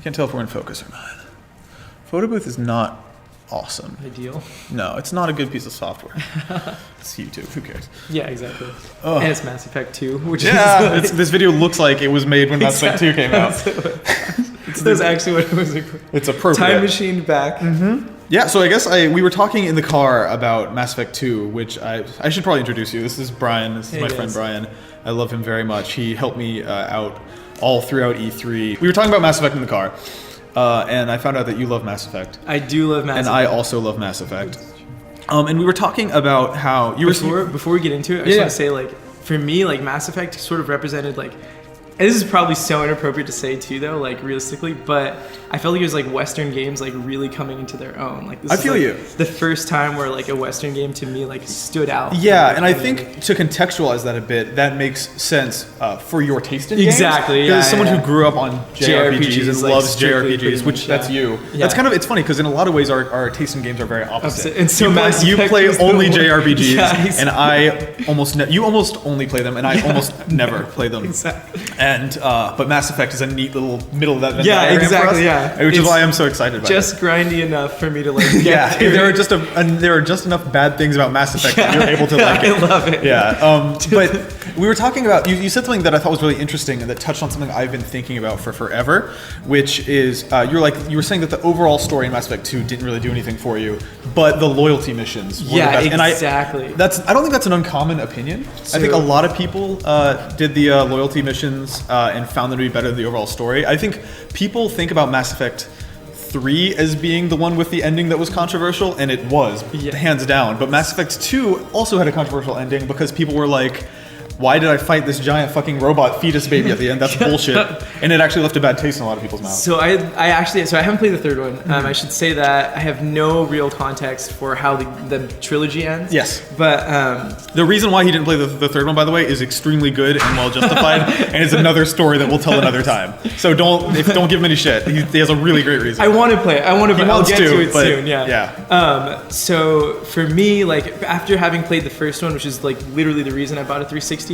I can't tell if we're in focus or not. Photo booth is not awesome. Ideal. No, it's not a good piece of software. It's YouTube. Who cares? Yeah, exactly. And it's Mass Effect 2, which is this video looks like it was made when Mass Effect 2 came out. That's actually what it was. It's appropriate. Time machined back. Mm-hmm. Yeah, so I guess we were talking in the car about Mass Effect 2, which I should probably introduce you. This is Brian. This is my friend Brian. I love him very much. He helped me out all throughout E3. We were talking about Mass Effect in the car, and I found out that you love Mass Effect. I do love Mass Effect. And I also love Mass Effect. And we were talking about how you before we get into it, I just want to say, like, for me, like, Mass Effect sort of represented, like, and this is probably so inappropriate to say too, though, like, realistically, but I felt like it was like Western games like really coming into their own. Like, this I feel is, like, the first time where like a Western game to me like stood out. Yeah, and I think to contextualize that a bit, that makes sense for your taste in games. Exactly. Because someone who grew up on JRPGs and like, loves JRPGs, which that's you. Yeah. That's kind of, it's funny because in a lot of ways our taste in games are very opposite. And so you play only JRPGs, exactly. and I you almost only play them, and I almost never play them. Exactly. And but Mass Effect is a neat little middle of that Venn diagram for us, exactly. Yeah, which is why I'm so excited about just grindy enough for me to like. Yeah, there are just enough bad things about Mass Effect that you're able to like it. I love it. Yeah, but we were talking about you said something that I thought was really interesting and that touched on something I've been thinking about for forever, which is you were saying that the overall story in Mass Effect 2 didn't really do anything for you, but the loyalty missions were the best. Exactly. And I don't think that's an uncommon opinion. I think a lot of people did the loyalty missions and found them to be better than the overall story. I think people think about Mass Effect 3 as being the one with the ending that was controversial, and it was, hands down. But Mass Effect 2 also had a controversial ending because people were like, why did I fight this giant fucking robot fetus baby at the end? That's bullshit. And it actually left a bad taste in a lot of people's mouths. So I haven't played the third one. I should say that I have no real context for how the trilogy ends. Yes. But the reason why he didn't play the third one, by the way, is extremely good and well justified, and it's another story that we'll tell another time. So don't give him any shit. He has a really great reason. I want to play it. I'll get to it soon. Yeah. So for me, like, after having played the first one, which is like literally the reason I bought a 360.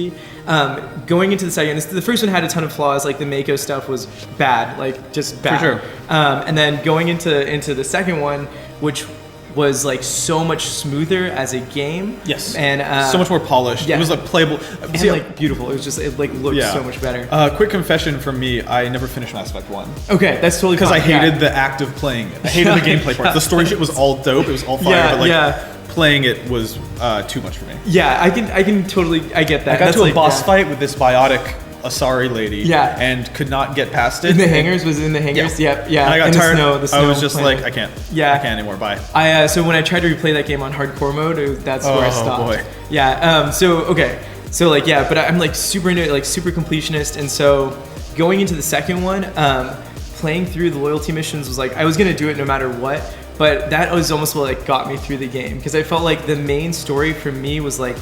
Going into the second, the first one had a ton of flaws. Like the Mako stuff was bad, like just bad. For sure. And then going into the second one, which was like so much smoother as a game. Yes. And so much more polished. Yeah. It was like playable. And like beautiful. It like looked so much better. Quick confession from me: I never finished Mass Effect 1. Okay, that's totally because I hated the act of playing it. I hated the gameplay part. The story shit was all dope. It was all fire. But like playing it was too much for me. Yeah, I can totally get that. I got to a boss fight with this biotic Asari lady, and could not get past it. In the hangars? Was it in the hangars? Yeah. And I got tired. The snow I was just like, I can't anymore. Bye. So when I tried to replay that game on hardcore mode, that's where I stopped. Oh boy. Yeah. So like but I'm like super into it, like super completionist, and so going into the second one, playing through the loyalty missions was like I was gonna do it no matter what. But that was almost what like got me through the game, because I felt like the main story for me was like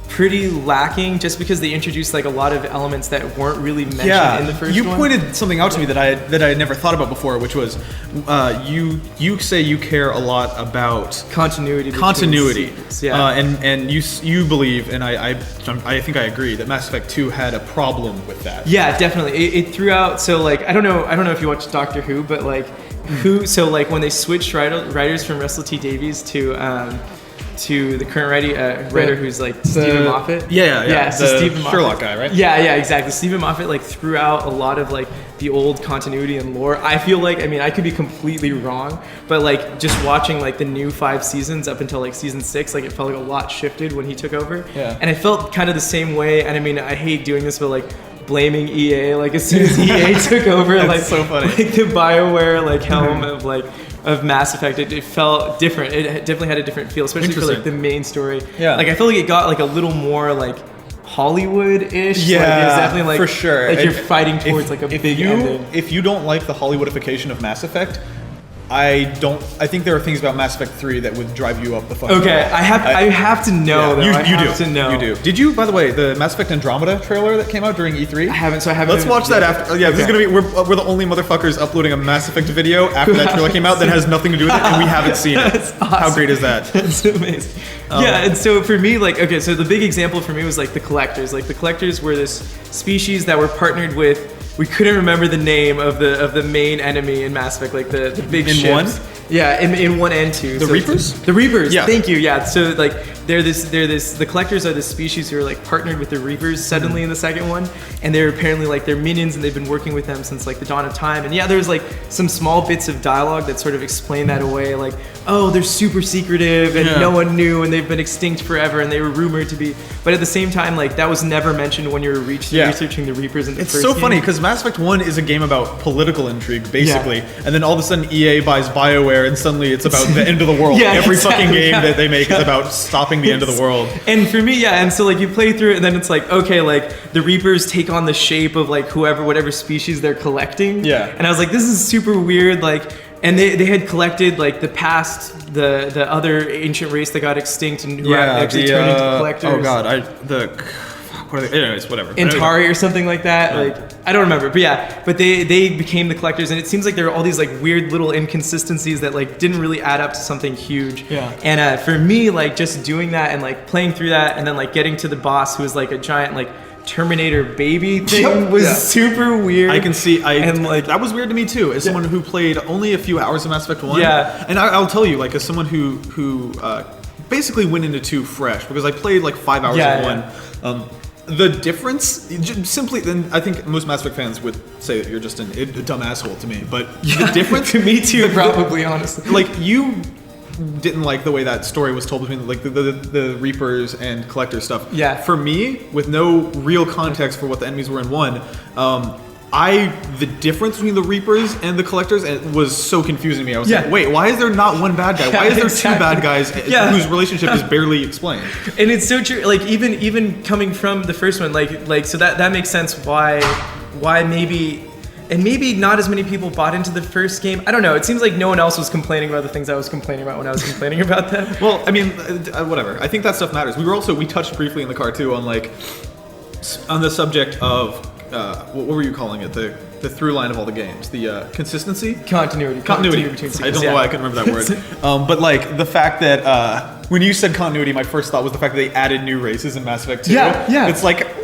pretty lacking, just because they introduced like a lot of elements that weren't really mentioned in the first one. You pointed something out to me that I had never thought about before, which was you say you care a lot about continuity. And you believe, and I think I agree, that Mass Effect 2 had a problem with that. Yeah, definitely. It threw out, so like I don't know if you watch Doctor Who, but like so like when they switched writers from Russell T Davies to the current writer who's like Stephen Moffat. So Stephen Sherlock guy, right? Yeah, exactly. Stephen Moffat like threw out a lot of like the old continuity and lore. I feel like, I mean, I could be completely wrong, but like just watching like the new 5 seasons up until like season 6, like it felt like a lot shifted when he took over. Yeah. And I felt kind of the same way. And I mean, I hate doing this, but like blaming EA, like as soon as EA took over, like so funny. Like the BioWare like helm of Mass Effect, it felt different. It definitely had a different feel, especially for like the main story. Yeah. Like I feel like it got like a little more like Hollywood-ish. Yeah, like, it was definitely like for sure. Like you're fighting towards like a big ending. If you don't like the Hollywoodification of Mass Effect, I think there are things about Mass Effect 3 that would drive you up the fucking wall. I have to know. Yeah, though. You do. Did you, by the way, the Mass Effect Andromeda trailer that came out during E3? I haven't. Let's watch that after. Yeah, this is gonna be. We're the only motherfuckers uploading a Mass Effect video after that trailer came out that has nothing to do with it, and we haven't seen it. That's awesome. How great is that? That's amazing. And so for me, like, so the big example for me was like the Collectors. Like the Collectors were this species that were partnered with we couldn't remember the name of the main enemy in Mass Effect, like the big In ships. one? Yeah, in 1 and 2. The Reapers? The Reapers. Yeah. Thank you. Yeah. So like the collectors are this species who are like partnered with the Reapers suddenly in the second one, and they're apparently like they're minions, and they've been working with them since like the dawn of time. And yeah, there's like some small bits of dialogue that sort of explain that away, like, oh, they're super secretive and no one knew, and they've been extinct forever, and they were rumored to be. But at the same time, like that was never mentioned when you were researching the Reapers in the It's first so game. funny because Mass Effect 1 is a game about political intrigue, basically, and then all of a sudden EA buys BioWare, and suddenly it's about the end of the world. Yeah, Every exactly, fucking game that they make is about stopping the end of the world. And for me, yeah, and so like you play through it, and then it's like, okay, like the Reapers take on the shape of like whatever species they're collecting. Yeah. And I was like, this is super weird, like, and they had collected like the other ancient race that got extinct and who actually turned into collectors. Oh god, what are they? Anyways, whatever. Antari or something like that. Like I don't remember, but they became the collectors, and it seems like there are all these like weird little inconsistencies that like didn't really add up to something huge. Yeah. And for me, like just doing that and like playing through that, and then like getting to the boss who was like a giant like Terminator baby thing was super weird. I can see. And like that was weird to me too, as someone who played only a few hours of Mass Effect 1. Yeah. And I'll tell you, like, as someone who basically went into 2 fresh, because I played like 5 hours of 1. The difference, simply, then I think most Mass Effect fans would say that you're just a dumb asshole to me. But the difference, to me too, probably, honestly. Like you didn't like the way that story was told between like the Reapers and Collector stuff. Yeah. For me, with no real context for what the enemies were in 1, the difference between the Reapers and the Collectors was so confusing to me. I was like, wait, why is there not one bad guy? Why is there 2 bad guys whose relationship is barely explained? And it's so true. Like even coming from the first one, like so that makes sense why maybe. And maybe not as many people bought into the first game. I don't know. It seems like no one else was complaining about the things I was complaining about when I was complaining about them. Well, I mean, whatever. I think that stuff matters. We touched briefly in the car too on the subject of what were you calling it? The through line of all the games, the consistency, continuity between sequels, I don't know why I couldn't remember that word. But like the fact that when you said continuity, my first thought was the fact that they added new races in Mass Effect 2. Yeah. It's like,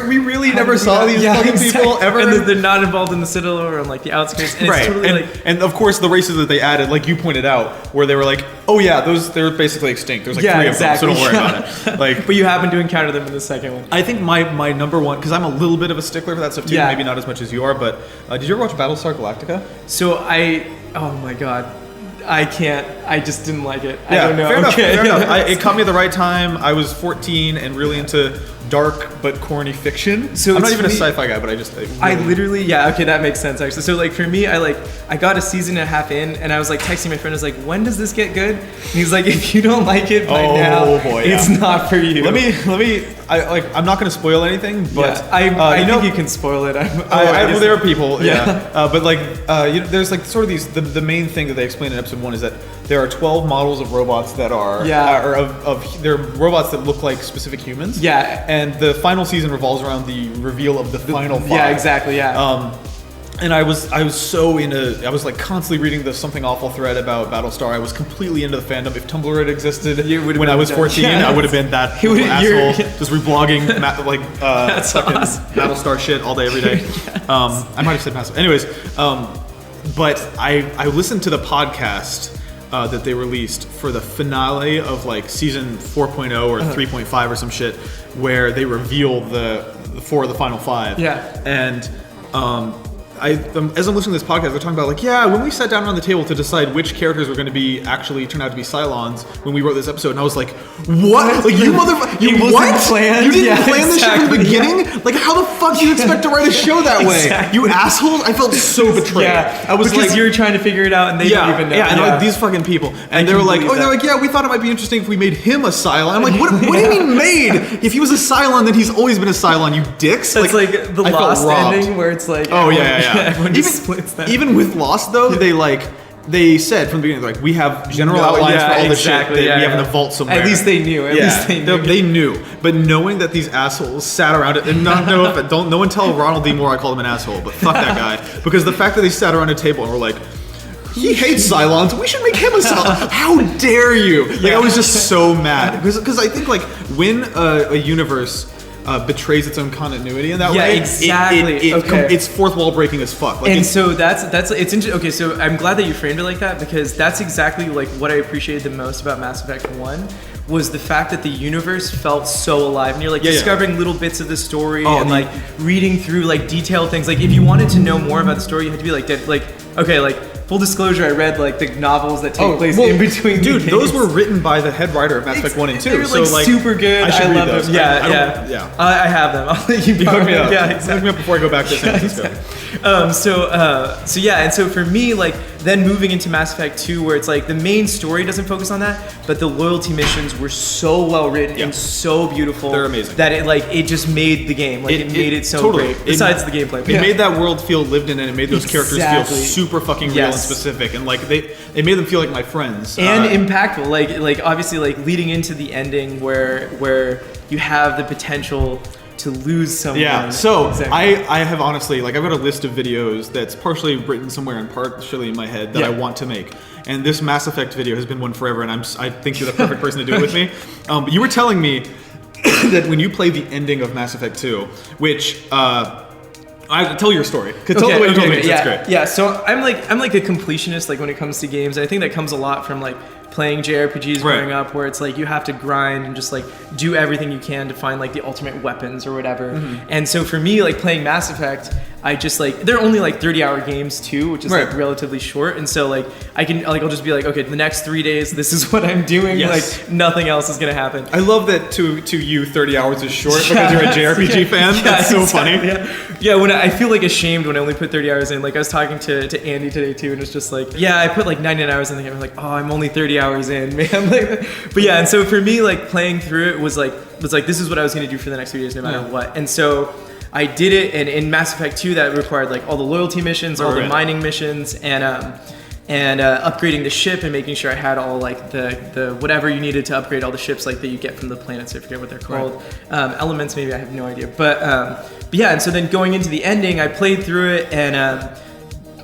we really never saw these fucking people ever? And they're not involved in the Citadel or on like the outskirts. And right. It's totally and of course the races that they added, like you pointed out, where they were like, oh yeah, they're basically extinct. There's like 3 of them, so don't worry about it. Like, but you happen to encounter them in the second one. I think my number one, because I'm a little bit of a stickler for that stuff too, maybe not as much as you are, but did you ever watch Battlestar Galactica? So oh my god. I can't. I just didn't like it. Yeah, I don't know. Fair enough. It caught me at the right time. I was 14 and really into dark but corny fiction. So I'm not even a sci-fi guy, but I literally, okay, that makes sense actually. So like for me, I got a season and a half in, and I was like texting my friend, I was like, when does this get good? And he's like, if you don't like it by now, it's not for you. Let me. I'm not going to spoil anything, but I think you can spoil it. Well, there are people, but like, there's like sort of these. The main thing that they explain in episode 1 is that there are 12 models of robots that are, they're robots that look like specific humans. Yeah. And the final season revolves around the reveal of the final 5. Yeah, exactly. Yeah. And I was so into. I was like constantly reading the Something Awful thread about Battlestar. I was completely into the fandom. If Tumblr had existed when I was 14, I would have been that asshole, just reblogging Battlestar shit all day, every day. Yes. I might have said massive. Anyways, but I listened to the podcast that they released for the finale of like season 4.0 or 3.5 or some shit, where they reveal the 4 of the final 5. Yeah. And as I'm listening to this podcast, they're talking about like, when we sat down around the table to decide which characters were going to be actually turn out to be Cylons when we wrote this episode, and I was like, what? Like you motherfucker, you what? Planned. You didn't plan this shit from the beginning? Yeah. Like how the fuck do you expect to write a show that way? You assholes! I felt so betrayed. I was because you were trying to figure it out, and they didn't even know. And like these fucking people, and they were like, we thought it might be interesting if we made him a Cylon. I'm like, what do you mean made? If he was a Cylon, then he's always been a Cylon. You dicks. That's like the Lost ending where it's like, everyone just splits that. Even with Lost though, they said from the beginning, like, we have general outlines for all the shit that we have in the vault somewhere. At least they knew. At least they knew. They knew. But knowing that these assholes sat around it, and no one tell Ronald D. Moore I called him an asshole, but fuck that guy. Because the fact that they sat around a table and were like, he hates Cylons, we should make him a Cylon. How dare you? Like, I was just so mad. Because I think, like, when a universe betrays its own continuity in that Yeah, way. exactly. Okay. It's fourth wall breaking as fuck. Like, And so that's it's interesting. Okay, so I'm glad that you framed it like that, because that's exactly like what I appreciated the most about Mass Effect 1 was the fact that the universe felt so alive, and you're like discovering little bits of the story and like reading through like detailed things. Like if you wanted to know more about the story, you had to be like okay, like full disclosure, I read like the novels that take place in between. Dude, the those games. were written by the head writer of Mass Effect 1 and 2. They were so like super good. I love those. them. Yeah. I have them. I'll let you hook me up. Yeah, exactly. Hook me up before I go back to San Francisco. So yeah, and so for me, like then moving into Mass Effect 2, where it's like the main story doesn't focus on that, but the loyalty missions were so well written and so beautiful. They're amazing. That it just made the game. Like it made it so totally great. Besides the gameplay, it made that world feel lived in, and it made those characters feel super fucking real and specific, and like it made them feel like my friends and impactful. Like obviously like leading into the ending where you have the potential to lose someone. Yeah, so I have honestly, like I've got a list of videos that's partially written somewhere and partially in my head that I want to make. And this Mass Effect video has been one forever, and I think you're the perfect person to do it with me. But you were telling me that when you play the ending of Mass Effect 2, which I tell your story. Tell the way you told me. That's great. Yeah, so I'm like a completionist like when it comes to games. I think that comes a lot from like playing JRPGs growing up, where it's like you have to grind and just like do everything you can to find like the ultimate weapons or whatever. And so for me, like playing Mass Effect, I just like they're only like 30-hour games too, which is like relatively short. And so like I can like I'll just be like, okay, the next 3 days, this is what I'm doing. Like nothing else is gonna happen. I love that to you 30 hours is short because you're a JRPG fan. That's so funny. Yeah, when I feel like ashamed when I only put 30 hours in. Like I was talking to Andy today too, and it's just like, yeah, I put like 99 hours in the game. I'm like, oh, I'm only 30 hours in, man. Like, but yeah, and so for me, like playing through it was like this is what I was gonna do for the next 3 days, no matter what. And so I did it, and in Mass Effect 2, that required like all the loyalty missions, all the mining missions, and upgrading the ship and making sure I had all like the whatever you needed to upgrade all the ships like that you get from the planets. I forget what they're called. Elements, maybe, I have no idea. But yeah, and so then going into the ending, I played through it and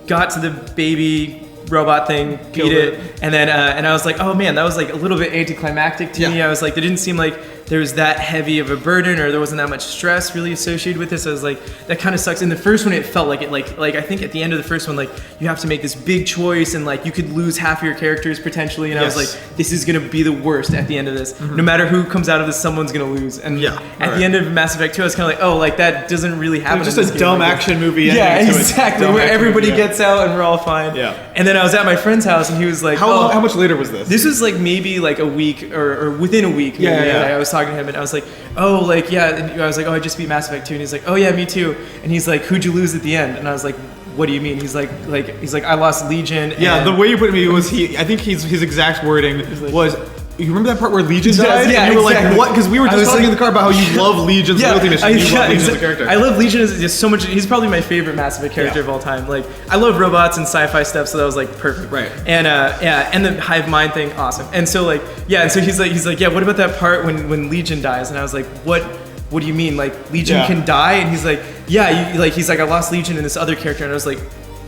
got to the baby robot thing, beat it, and then and I was like, oh man, that was like a little bit anticlimactic to me. I was like, it didn't seem like there was that heavy of a burden, or there wasn't that much stress really associated with this. I was like, that kind of sucks. In the first one, it felt like it, like I think at the end of the first one, like you have to make this big choice, and like you could lose half your characters potentially. And I was like, this is gonna be the worst at the end of this. No matter who comes out of this, someone's gonna lose. And at the end of Mass Effect 2, I was kind of like, oh, like that doesn't really happen. It's just a dumb action movie. Yeah, exactly. Where everybody gets out and we're all fine. Yeah. And then I was at my friend's house, and he was like, how much later was this? This was like maybe like a week or within a week. Maybe. I was talking to him, and I was like, oh, like, yeah. And I was like, oh, I just beat Mass Effect 2. And he's like, oh yeah, me too. And he's like, who'd you lose at the end? And I was like, what do you mean? He's like I lost Legion. Yeah, the way you put it to me was I think his exact wording was, you remember that part where Legion died? Yeah, and you were like, what? Because we were just talking in the car about how you love Legion's loyalty mission. You love Legion as a character. I love Legion as just so much. He's probably my favorite Mass Effect character of all time. Like, I love robots and sci-fi stuff, so that was like perfect. Right. And and the hive mind thing, awesome. And so like, yeah, and so he's like, yeah, what about that part when Legion dies? And I was like, what do you mean? Like, Legion can die? And he's like, yeah, he's like, I lost Legion in this other character. And I was like,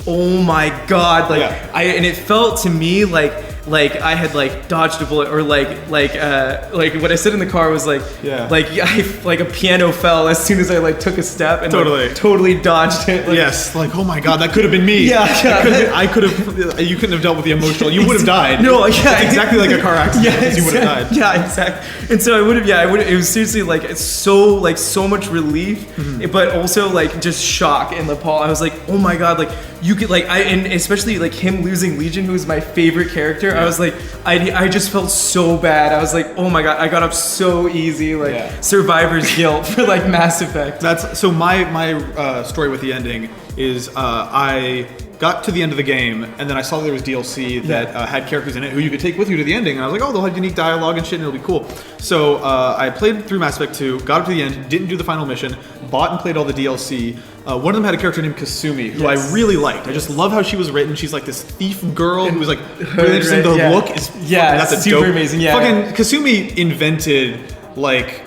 oh my god, like and it felt to me like I had like dodged a bullet, or like what I said in the car was like a piano fell as soon as I like took a step and totally dodged it. Like, yes, like, oh my god, that could have been me. I could have. You couldn't have dealt with the emotional. You would have died. No, it's exactly like a car accident. You would have died. Yeah, exactly. And so I would have. It was seriously like it's so much relief, but also like just shock in Nepal. I was like, oh my god, like you could like and especially like him losing Legion, who was my favorite character. I was like, I just felt so bad. I was like, oh my god, I got up so easy, like survivor's guilt for like Mass Effect. That's so my story with the ending is I got to the end of the game, and then I saw there was DLC that had characters in it who you could take with you to the ending, and I was like, oh, they'll have unique dialogue and shit, and it'll be cool. So I played through Mass Effect 2, got up to the end, didn't do the final mission, bought and played all the DLC. One of them had a character named Kasumi, who I really liked. I just love how she was written. She's like this thief girl who was like really interesting. The look is that's a super dope. Amazing. Fucking Kasumi invented like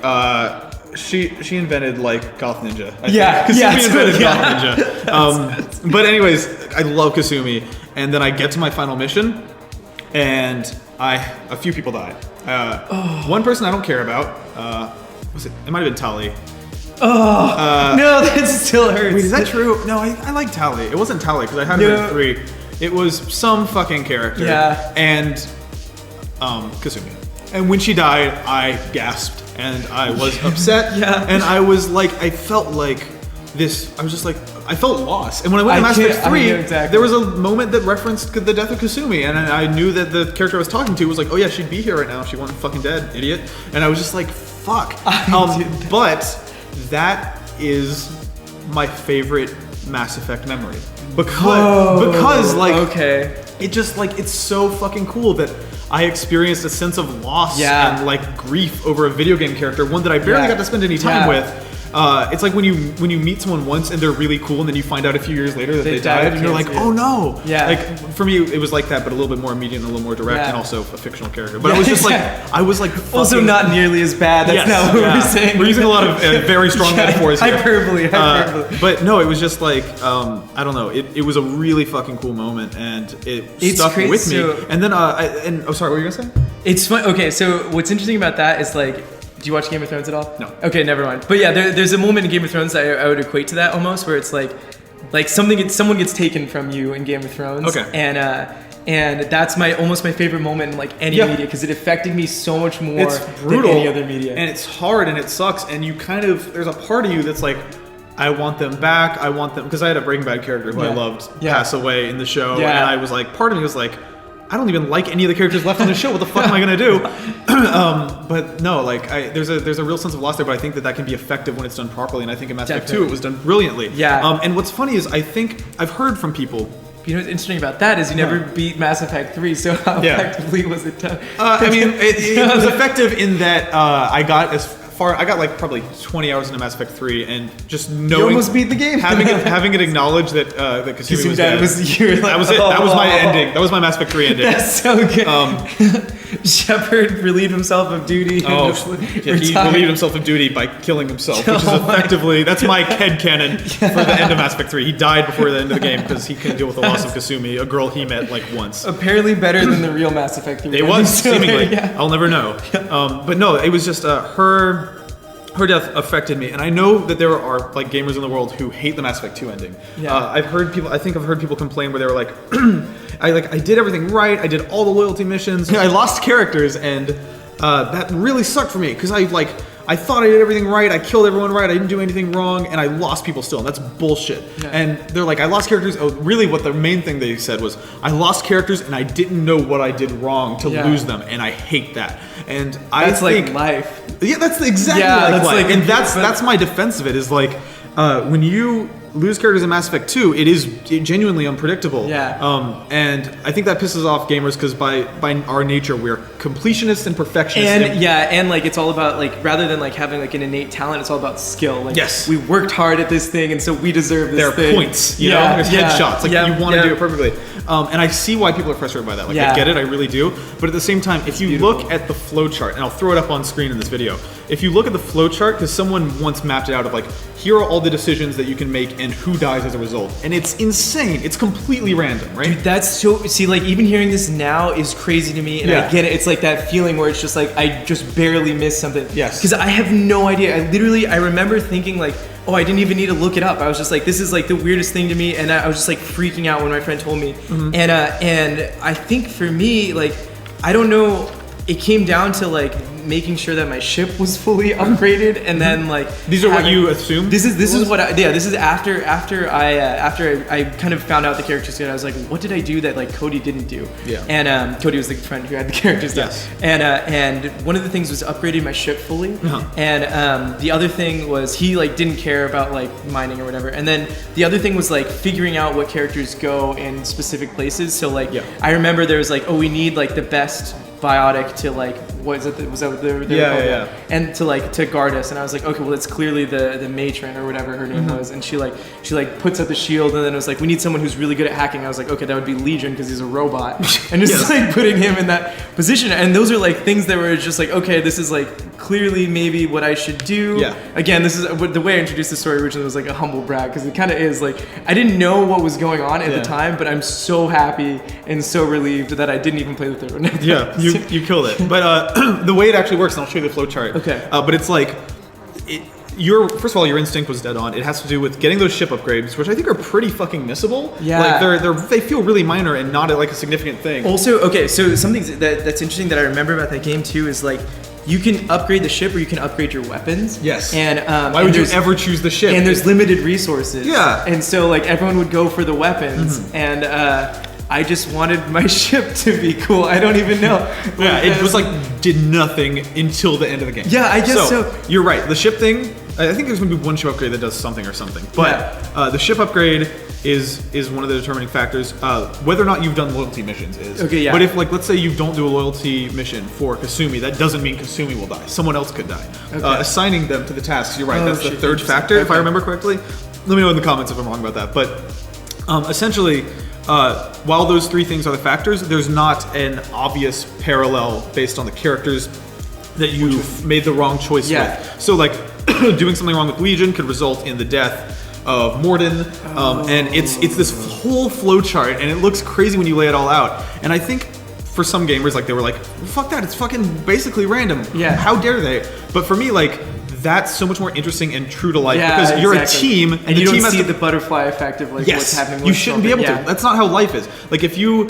she invented like Goth Ninja. Kasumi invented Goth Ninja. But anyways, I love Kasumi, and then I get to my final mission, and a few people died. One person I don't care about. It might have been Tali. Oh no, that still hurts. Wait, is that true? No, I like Tally. It wasn't Tally because I had her in 3. It was some fucking character. Yeah. And Kasumi. And when she died, I gasped and I was upset. Yeah. And I was like, I felt like this. I was just like, I felt lost. And when I went to Mass Effect 3, there was a moment that referenced the death of Kasumi, and I knew that the character I was talking to was like, oh yeah, she'd be here right now. She wasn't fucking dead, idiot. And I was just like, fuck. But that is my favorite Mass Effect memory because like it just like it's so fucking cool that I experienced a sense of loss and like grief over a video game character, one that I barely got to spend any time with. It's like when you meet someone once and they're really cool, and then you find out a few years later that they died, and you're like, oh no. Yeah. Like for me, it was like that, but a little bit more immediate and a little more direct, and also a fictional character. But I was just like, I was like, also not nearly as bad. That's not what we're saying. We're using a lot of very strong metaphors here. Hyperbole. But no, it was just like, I don't know. It was a really fucking cool moment, and it stuck with me. And then, sorry, what were you gonna say? It's fun. Okay, so what's interesting about that is like, do you watch Game of Thrones at all? No. Okay, never mind. But yeah, there's a moment in Game of Thrones that I would equate to that almost, where it's like someone gets taken from you in Game of Thrones. Okay. And that's almost my favorite moment in like any media, because it affected me so much more than any other media. And it's hard and it sucks, and you there's a part of you that's like, I want them back. I want them, because I had a Breaking Bad character who I loved pass away in the show, and I was like, part of me was like, I don't even like any of the characters left on the show. What the fuck am I gonna do? But no, like there's a real sense of loss there. But I think that can be effective when it's done properly. And I think in Mass Effect 2 it was done brilliantly. Yeah. And what's funny is I think I've heard from people. You know what's interesting about that is you never beat Mass Effect 3. So how effectively was it done? I mean, it was effective in that I got like probably 20 hours into Mass Effect 3, and just knowing you almost beat the game, having it acknowledged that Kasumi was dead. That was it. That was my ending. That was my Mass Effect 3 ending. That's so good. Shepard relieved himself of duty. He relieved himself of duty by killing himself, which is effectively that's my headcanon for the end of Mass Effect 3. He died before the end of the game because he couldn't deal with the loss of Kasumi, a girl he met like once. Apparently better than the real Mass Effect 3. It was seemingly. I'll never know. But no, it was just her death affected me, and I know that there are like gamers in the world who hate the Mass Effect 2 ending. I've heard people complain where they were like, I did everything right, I did all the loyalty missions, I lost characters, and that really sucked for me because I thought I did everything right, I killed everyone right, I didn't do anything wrong, and I lost people still, and that's bullshit. And they're like, I lost characters. Oh, really what the main thing they said was, I lost characters and I didn't know what I did wrong to lose them, and I hate that. And that's like life. Yeah, that's exactly like life. And that's my defense of it, is like, when you lose characters in Mass Effect 2, it is genuinely unpredictable. And I think that pisses off gamers because by our nature we're completionists and perfectionists. And like it's all about like, rather than like having like an innate talent, it's all about skill. Like we worked hard at this thing, and so we deserve this thing. There are points, you know, there's headshots. Like you want to do it perfectly. And I see why people are frustrated by that. Like I get it, I really do. But at the same time, if you look at the flowchart, and I'll throw it up on screen in this video. If you look at the flowchart, because someone once mapped it out of like, here are all the decisions that you can make and who dies as a result. And it's insane. It's completely random, right? Dude, that's so, see, like even hearing this now is crazy to me, and I get it. It's like that feeling where it's just like, I just barely missed something. Yes. Because I have no idea. I remember thinking like, oh, I didn't even need to look it up. I was just like, this is like the weirdest thing to me, and I was just like freaking out when my friend told me. And I think for me, like, I don't know, it came down to like making sure that my ship was fully upgraded, and then like these are what you assumed. This is what this is after I kind of found out the characters. I was like, what did I do that like Cody didn't do? And Cody was the friend who had the characters. And one of the things was upgrading my ship fully, and the other thing was he like didn't care about like mining or whatever. And then the other thing was like figuring out what characters go in specific places. So like I remember there was like, oh, we need like the best biotic to like, was that what they were called? And to guard us. And I was like, okay, well it's clearly the matron or whatever her name was, and she puts up the shield, and then it was like, we need someone who's really good at hacking. I was like, okay, that would be Legion because he's a robot, and just like putting him in that position. And those are like things that were just like, okay, this is like clearly maybe what I should do. Again, this is the way I introduced the story originally was like a humble brag, because it kind of is like, I didn't know what was going on at the time, but I'm so happy and so relieved that I didn't even play the third one. You killed it. But the way it actually works, and I'll show you the flowchart. Okay. But it's like, first of all, your instinct was dead on. It has to do with getting those ship upgrades, which I think are pretty fucking missable. Yeah. Like they feel really minor and not like a significant thing. Also, okay, so something that's interesting that I remember about that game too is like you can upgrade the ship or you can upgrade your weapons. Yes. And why would you ever choose the ship? And there's limited resources. Yeah. And so like everyone would go for the weapons, and I just wanted my ship to be cool. I don't even know. Yeah, it was like did nothing until the end of the game. Yeah, I guess so. You're right. The ship thing, I think there's going to be one ship upgrade that does something or something. But the ship upgrade is one of the determining factors. Whether or not you've done loyalty missions is. Okay, yeah. But if, like, let's say you don't do a loyalty mission for Kasumi, that doesn't mean Kasumi will die. Someone else could die. Okay. Assigning them to the tasks, you're right. Oh, That's the third factor, if I remember correctly. Let me know in the comments if I'm wrong about that. But essentially, while those three things are the factors, there's not an obvious parallel based on the characters that you've made the wrong choice with. So, like, doing something wrong with Legion could result in the death of Morden, and it's this whole flowchart, and it looks crazy when you lay it all out. And I think for some gamers, like, they were like, fuck that, it's fucking basically random. Yeah. How dare they? But for me, like, that's so much more interesting and true to life because you're a team, and you the team don't has see to, the butterfly effect of like what's happening. You shouldn't be able to. That's not how life is. Like, if you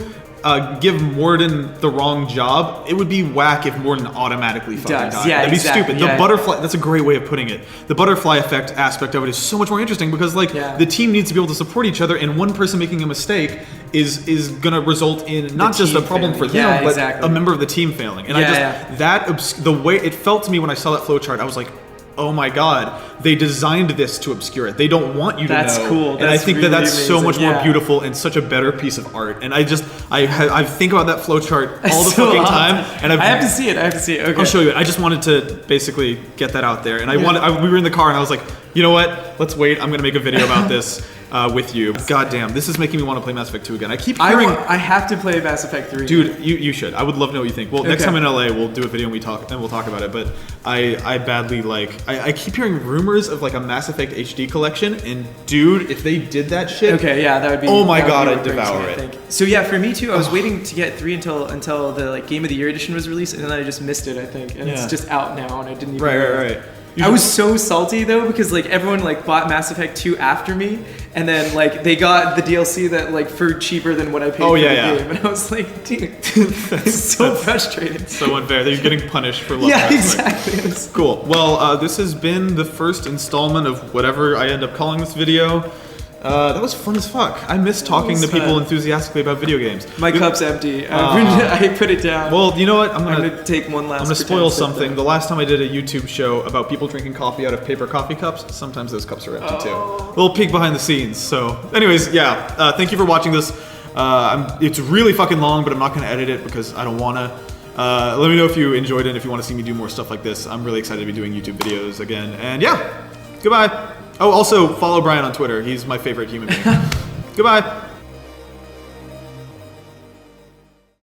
give Morden the wrong job, it would be whack if Morden automatically fucking died. Yeah, That'd be exactly. stupid. The butterfly, that's a great way of putting it. The butterfly effect aspect of it is so much more interesting because, like, the team needs to be able to support each other, and one person making a mistake is gonna result in not just a problem for them, but a member of the team failing. And the way it felt to me when I saw that flowchart, I was like, oh my god, they designed this to obscure it. They don't want you to know. That's cool. And I think really that's amazing. so much more beautiful and such a better piece of art. And I think about that flowchart all the fucking time. And I have to see it. Okay. I'll show you it. I just wanted to basically get that out there. And we were in the car and I was like, you know what? Let's wait. I'm gonna make a video about this with you. God damn, this is making me want to play Mass Effect 2 again. I keep hearing... I have to play Mass Effect 3. Dude, you should. I would love to know what you think. Well, next time in LA, we'll do a video and we'll talk about it. But I badly I keep hearing rumors of like a Mass Effect HD collection, and dude, if they did that shit... Okay, yeah, that would be... Oh my god, I'd devour it. So yeah, for me too, I was waiting to get 3 until the like Game of the Year edition was released, and then I just missed it, I think. And it's just out now, and I didn't even... Right. I was so salty though because like everyone like bought Mass Effect 2 after me, and then like they got the DLC that like for cheaper than what I paid for the game, and I was like, dude, it's so frustrating. So unfair. You're getting punished for love. Yeah, exactly. Cool. Well, this has been the first installment of whatever I end up calling this video. That was fun as fuck. I miss talking to people enthusiastically about video games. My cup's empty. I put it down. Well, you know what? I'm gonna take one last. I'm gonna spoil something. The last time I did a YouTube show about people drinking coffee out of paper coffee cups, sometimes those cups are empty too. A little peek behind the scenes. So, anyways, thank you for watching this. It's really fucking long, but I'm not gonna edit it because I don't wanna. Let me know if you enjoyed it and if you want to see me do more stuff like this. I'm really excited to be doing YouTube videos again. And yeah, goodbye. Oh, also follow Brian on Twitter. He's my favorite human being. Goodbye.